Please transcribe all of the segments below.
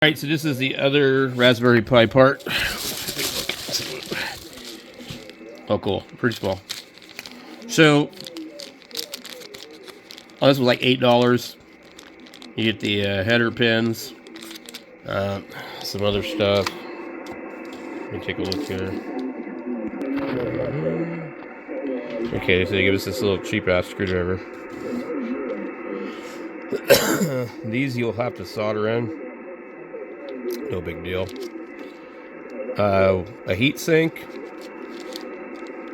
Alright, so this is the other Raspberry Pi part. Oh, cool. Pretty small. So, this was like $8. You get the header pins, some other stuff. Let me take a look here. Okay, so they give us this little cheap-ass screwdriver. These you'll have to solder in. No big deal. A heat sink,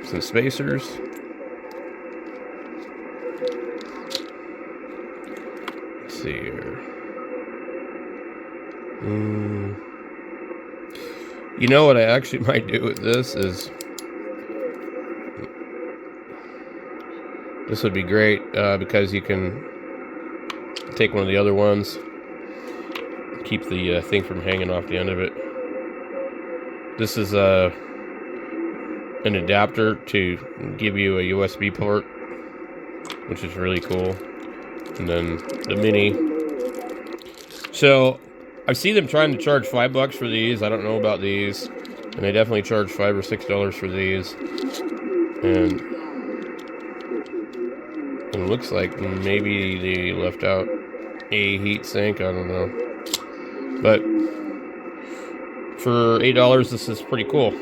some spacers, let's see here. You know what I actually might do with this is, this would be great because you can take one of the other ones, keep the thing from hanging off the end of it. This is an adapter to give you a USB port, which is really cool. And then the mini. So I see them trying to charge $5 for these. I don't know about these, and they definitely charge $5 or $6 for these. And it looks like maybe they left out a heat sink. I don't know, but for $8, this is pretty cool.